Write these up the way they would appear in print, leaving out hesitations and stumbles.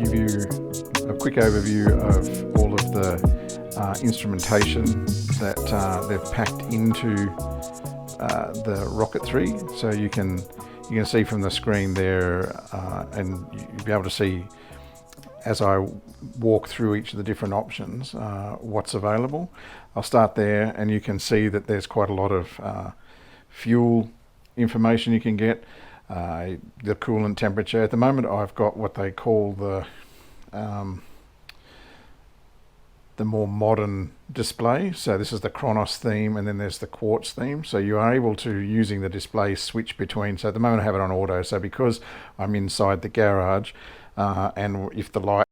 give you a quick overview of all of the instrumentation that they've packed into the Rocket 3. So you can see from the screen there, and you'll be able to see as I walk through each of the different options what's available. I'll start there, and you can see that there's quite a lot of fuel information you can get, the coolant temperature. At the moment I've got what they call the more modern display. So this is the Chronos theme, and then there's the Quartz theme. So you are able to, using the display, switch between. So at the moment I have it on auto, so because I'm inside the garage, and if the lights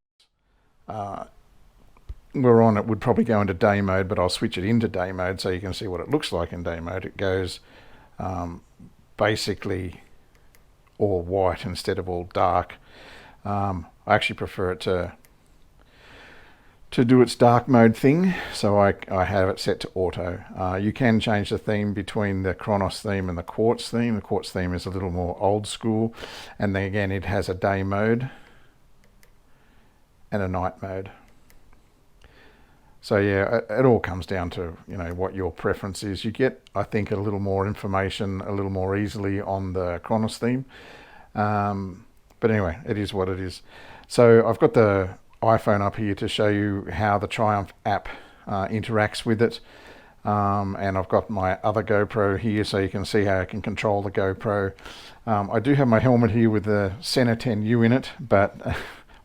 were on, it would probably go into day mode, but I'll switch it into day mode so you can see what it looks like in day mode. It goes basically all white instead of all dark. I actually prefer it to do its dark mode thing, so I have it set to auto. You can change the theme between the Chronos theme and the Quartz theme. The Quartz theme is a little more old school, and then again it has a day mode and a night mode. So yeah, it all comes down to, you know, what your preference is. You get, I think, a little more information a little more easily on the Chronos theme, but anyway, it is what it is. So I've got the iPhone up here to show you how the Triumph app interacts with it, and I've got my other GoPro here so you can see how I can control the GoPro. I do have my helmet here with the Sena 10U in it, but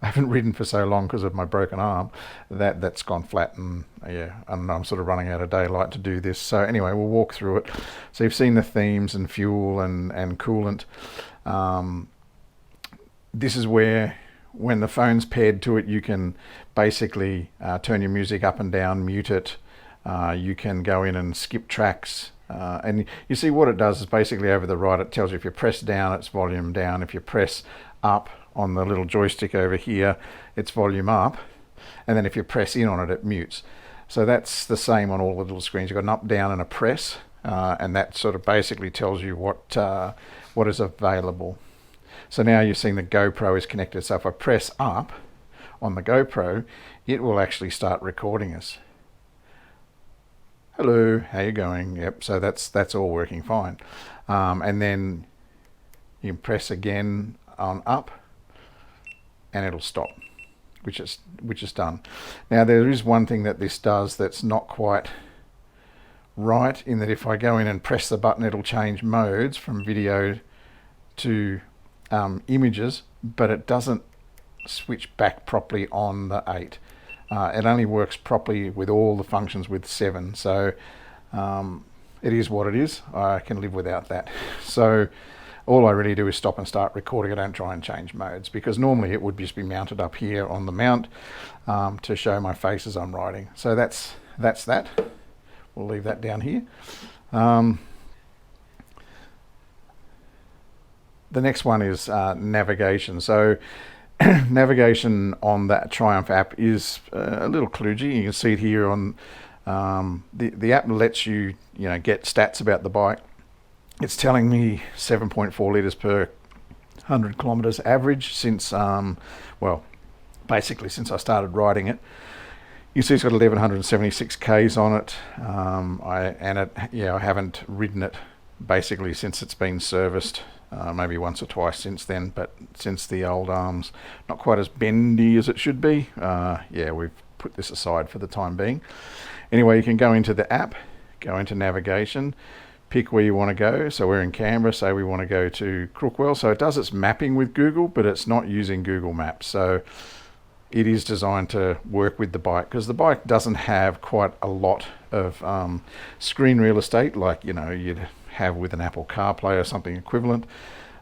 I haven't ridden for so long because of my broken arm that's gone flat, and yeah, and I'm sort of running out of daylight to do this. So anyway, we'll walk through it. So you've seen the themes and fuel and coolant. This is where, when the phone's paired to it, you can basically turn your music up and down, mute it. You can go in and skip tracks. And you see what it does is basically over the right, it tells you if you press down, it's volume down. If you press up on the little joystick over here, it's volume up. And then if you press in on it, it mutes. So that's the same on all the little screens. You've got an up, down, and a press. And that sort of basically tells you what is available. So now you're seeing the GoPro is connected. So if I press up on the GoPro, it will actually start recording us. Hello, how you going? Yep, so that's all working fine. And then you can press again on up, and it'll stop, which is done. Now there is one thing that this does that's not quite right, in that if I go in and press the button, it'll change modes from video to images, but it doesn't switch back properly on the 8. It only works properly with all the functions with 7. So it is what it is. I can live without that. So all I really do is stop and start recording. I don't try and change modes, because normally it would just be mounted up here on the mount to show my face as I'm riding. So that's that. We'll leave that down here. The next one is navigation. So navigation on that Triumph app is a little kludgy. You can see it here on the app lets you get stats about the bike. It's telling me 7.4 litres per 100 kilometres average since, well, basically since I started riding it. You see it's got 1176 Ks on it. I haven't ridden it basically since it's been serviced. Maybe once or twice since then, but since the old arm's not quite as bendy as it should be, yeah, we've put this aside for the time being. Anyway, you can go into the app, go into navigation, pick where you want to go. So we're in Canberra, so we want to go to Crookwell. So it does its mapping with Google, but it's not using Google Maps. So it is designed to work with the bike, because the bike doesn't have quite a lot of screen real estate like you'd have with an Apple CarPlay or something equivalent,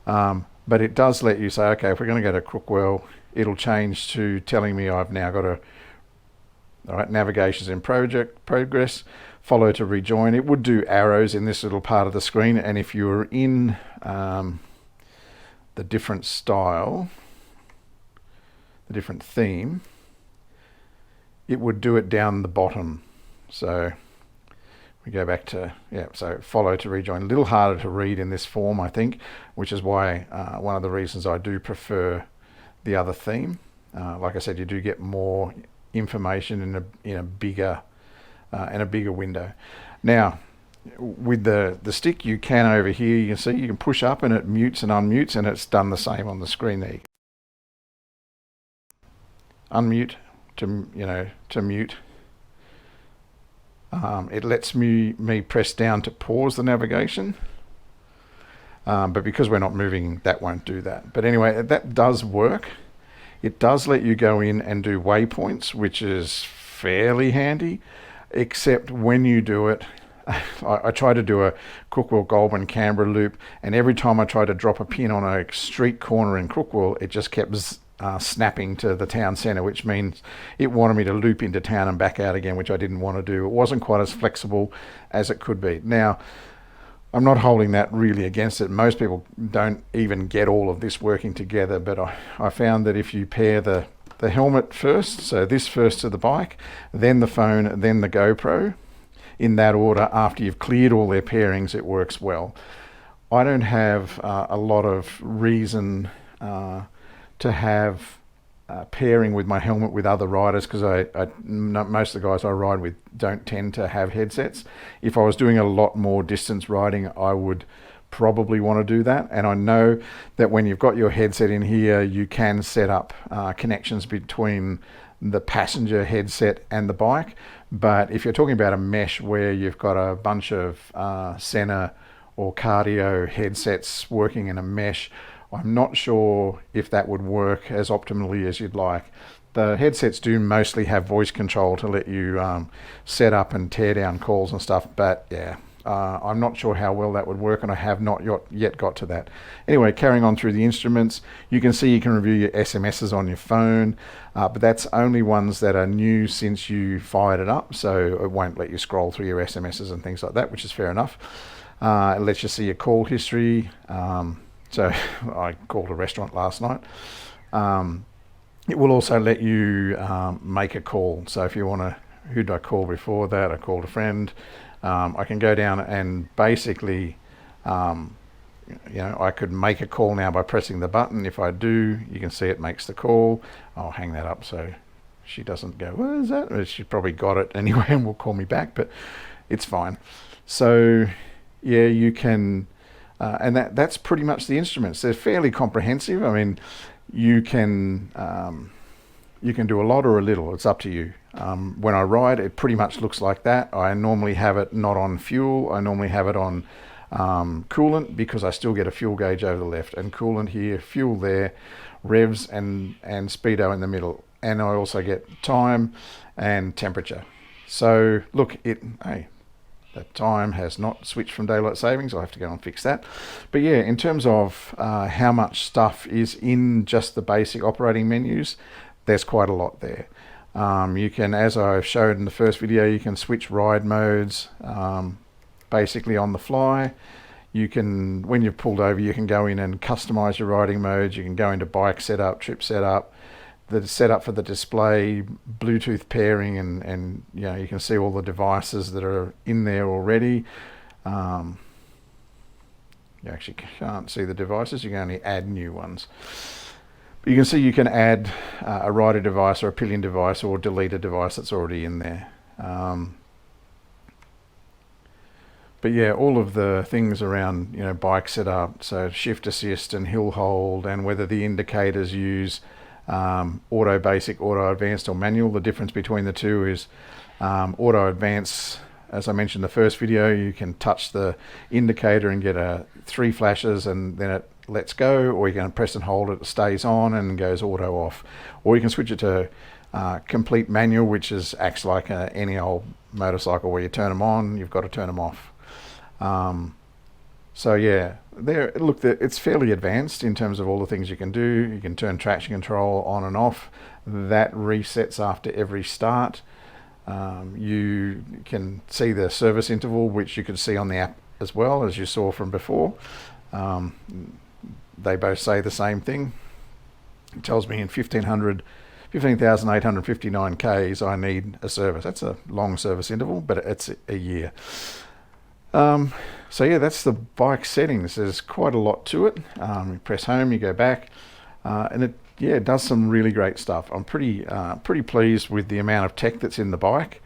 but it does let you say, okay, if we're going to go to Crookwell, it'll change to telling me I've now got navigation's in progress, follow to rejoin. It would do arrows in this little part of the screen, and if you were in the different style, the different theme, it would do it down the bottom. So we go back to, so follow to rejoin. A little harder to read in this form, I think, which is why one of the reasons I do prefer the other theme. like I said, you do get more information in a bigger window. Now, with the stick, you can over here, you can see you can push up and it mutes and unmutes, and it's done the same on the screen there. Unmute to mute. It lets me press down to pause the navigation, but because we're not moving, that won't do that. But anyway, that does work. It does let you go in and do waypoints, which is fairly handy, except when you do it, I try to do a Crookwell Goulburn Canberra loop, and every time I try to drop a pin on a street corner in Crookwell, it just kept snapping to the town centre, which means it wanted me to loop into town and back out again, which I didn't want to do. It wasn't quite as flexible as it could be. Now, I'm not holding that really against it. Most people don't even get all of this working together, but I found that if you pair the helmet first, so this first to the bike, then the phone, then the GoPro, in that order, after you've cleared all their pairings, it works well. I don't have a lot of reason to have pairing with my helmet with other riders, because most of the guys I ride with don't tend to have headsets. If I was doing a lot more distance riding, I would probably want to do that. And I know that when you've got your headset in here, you can set up connections between the passenger headset and the bike. But if you're talking about a mesh where you've got a bunch of Senna or cardio headsets working in a mesh, I'm not sure if that would work as optimally as you'd like. The headsets do mostly have voice control to let you set up and tear down calls and stuff, but yeah, I'm not sure how well that would work, and I have not yet got to that. Anyway, carrying on through the instruments, you can see you can review your SMSs on your phone, but that's only ones that are new since you fired it up, so it won't let you scroll through your SMSs and things like that, which is fair enough. It lets you see your call history. So I called a restaurant last night. It will also let you make a call. So if you want to, who did I call before that? I called a friend. I can go down and basically, I could make a call now by pressing the button. If I do, you can see it makes the call. I'll hang that up so she doesn't go, what is that? She probably got it anyway and will call me back, but it's fine. So yeah, you can, and that's pretty much the instruments. They're fairly comprehensive. I mean, you can do a lot or a little. It's up to you. When I ride, it pretty much looks like that. I normally have it not on fuel. I normally have it on coolant, because I still get a fuel gauge over the left and coolant here, fuel there, revs and speedo in the middle. And I also get time and temperature. So look, that time has not switched from daylight savings. I'll have to go and fix that. But yeah, in terms of how much stuff is in just the basic operating menus, there's quite a lot there. You can, as I showed in the first video, you can switch ride modes basically on the fly. You can, when you've pulled over, you can go in and customize your riding modes. You can go into bike setup, trip setup, the setup for the display, Bluetooth pairing, and you can see all the devices that are in there already. You actually can't see the devices, you can only add new ones. But you can see you can add a rider device or a pillion device, or delete a device that's already in there. But yeah, all of the things around bike setup, so shift assist and hill hold, and whether the indicators use auto basic, auto advanced or manual. The difference between the two is auto advanced, as I mentioned in the first video, you can touch the indicator and get 3 flashes and then it lets go, or you can press and hold it, it stays on and goes auto off. Or you can switch it to complete manual, which acts like any old motorcycle where you turn them on, you've got to turn them off. So yeah, it's fairly advanced in terms of all the things you can do. You can turn traction control on and off. That resets after every start. You can see the service interval, which you can see on the app as well, as you saw from before. They both say the same thing. It tells me in 15,859 Ks I need a service. That's a long service interval, but it's a year. So yeah, that's the bike settings. There's quite a lot to it. You press home, you go back, and yeah, it does some really great stuff. I'm pretty pleased with the amount of tech that's in the bike.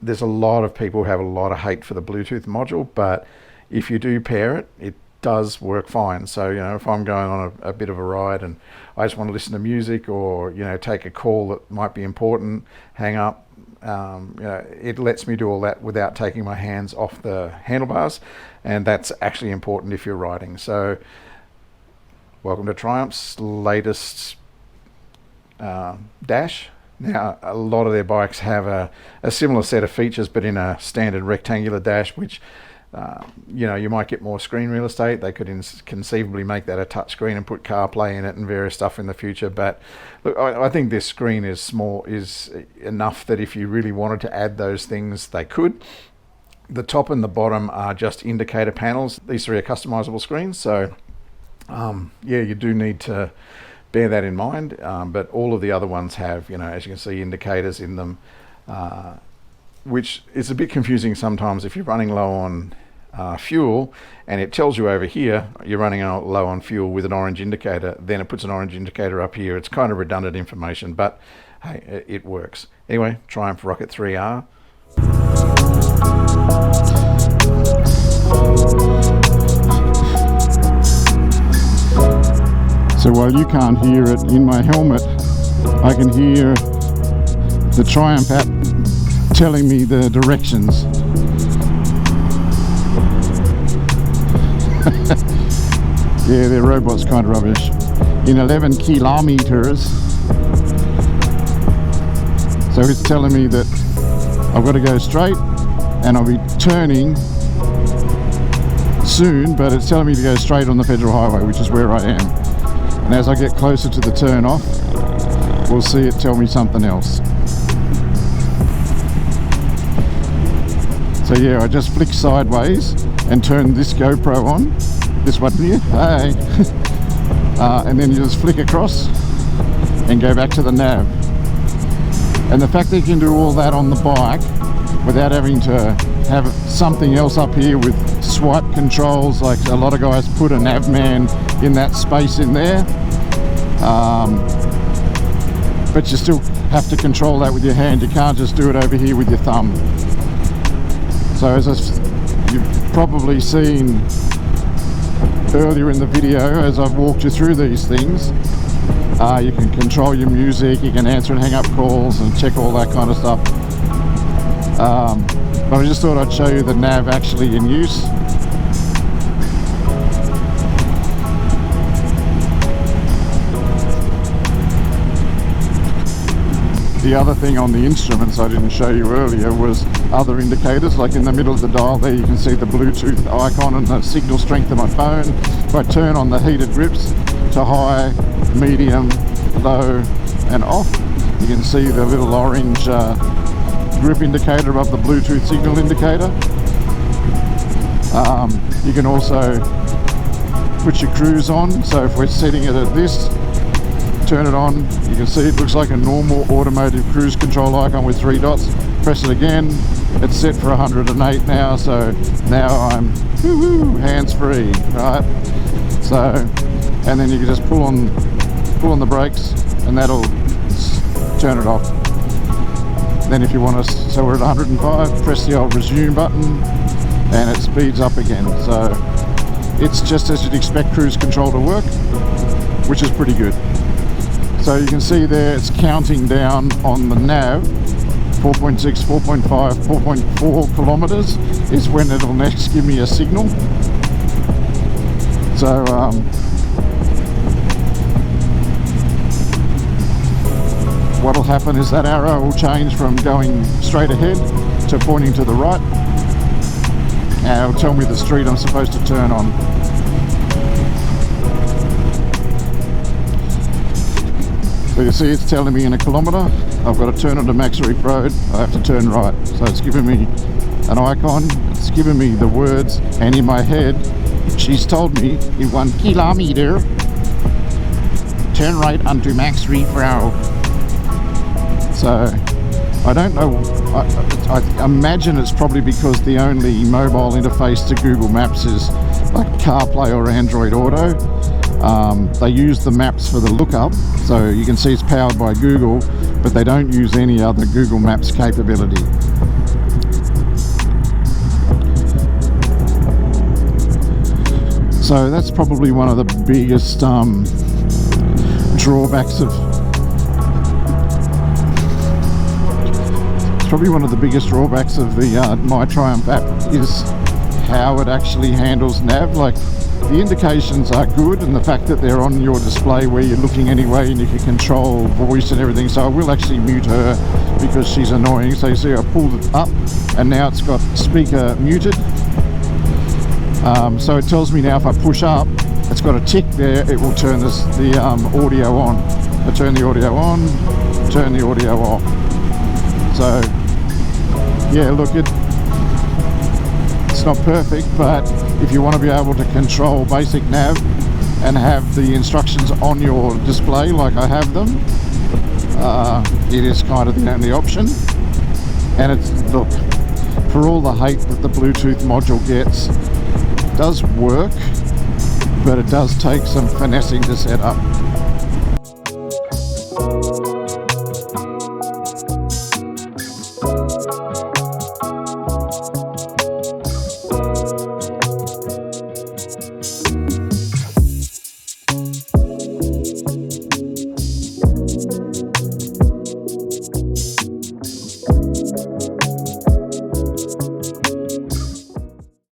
There's a lot of people who have a lot of hate for the Bluetooth module, but if you do pair it, it does work fine. So, you know, if I'm going on a bit of a ride and I just want to listen to music, or, you know, take a call that might be important, hang up, you know, it lets me do all that without taking my hands off the handlebars, and that's actually important if you're riding. So, welcome to Triumph's latest dash. Now, a lot of their bikes have a similar set of features, but in a standard rectangular dash, which, you know, you might get more screen real estate. They could conceivably make that a touch screen and put CarPlay in it and various stuff in the future. But look, I think this screen is small, is enough that if you really wanted to add those things, they could. The top and the bottom are just indicator panels. These three are customizable screens. So, yeah, you do need to bear that in mind, but all of the other ones have, you know, as you can see, indicators in them, which is a bit confusing sometimes if you're running low on fuel and it tells you over here you're running low on fuel with an orange indicator, then it puts an orange indicator up here. It's kind of redundant information, but hey, it works. Anyway, Triumph Rocket 3R. So while you can't hear it in my helmet, I can hear the Triumph app telling me the directions. Yeah, their robot's kind of rubbish. In 11 kilometers. So it's telling me that I've got to go straight and I'll be turning soon, but it's telling me to go straight on the Federal Highway, which is where I am. And as I get closer to the turn off, we'll see it tell me something else. So yeah, I just flick sideways and turn this GoPro on, this one here, hey. And then you just flick across and go back to the nav. And the fact that you can do all that on the bike without having to have something else up here with swipe controls, like a lot of guys put a nav man in that space in there, but you still have to control that with your hand. You can't just do it over here with your thumb. So as you've probably seen earlier in the video, as I've walked you through these things, you can control your music, you can answer and hang up calls and check all that kind of stuff. But I just thought I'd show you the nav actually in use. The other thing on the instruments I didn't show you earlier was other indicators. Like in the middle of the dial there, you can see the Bluetooth icon and the signal strength of my phone. If I turn on the heated grips to high, medium, low and off, you can see the little orange grip indicator above the Bluetooth signal indicator. You can also put your cruise on. So if we're setting it at this, turn it on, you can see it looks like a normal automotive cruise control icon with 3 dots. Press it again, it's set for 108 now, so now I'm hands-free, right? So, and then you can just pull on the brakes and that'll turn it off. Then if you want to, so we're at 105, press the old resume button and it speeds up again. So it's just as you'd expect cruise control to work, which is pretty good. So you can see there it's counting down on the nav. 4.6, 4.5, 4.4 kilometers is when it'll next give me a signal. So what'll happen is that arrow will change from going straight ahead to pointing to the right, and it'll tell me the street I'm supposed to turn on. So you see it's telling me in a kilometre I've got to turn onto Max Reef Road, I have to turn right. So it's giving me an icon, it's giving me the words, and in my head she's told me in 1 kilometre turn right onto Max Reef Road. So I don't know, I imagine it's probably because the only mobile interface to Google Maps is like CarPlay or Android Auto. They use the maps for the lookup, so you can see it's powered by Google, but they don't use any other Google Maps capability. So that's probably one of the biggest drawbacks of the My Triumph app is how it actually handles nav. Like, the indications are good, and the fact that they're on your display where you're looking anyway, and you can control voice and everything. So I will actually mute her because she's annoying. So you see I pulled it up and now it's got speaker muted. So it tells me now if I push up, it's got a tick there, it will turn the audio on. I turn the audio on, turn the audio off. So yeah, look, it's not perfect, but if you want to be able to control basic nav and have the instructions on your display like I have them, it is kind of the only option. And it's, look, for all the hate that the Bluetooth module gets, it does work, but it does take some finessing to set up.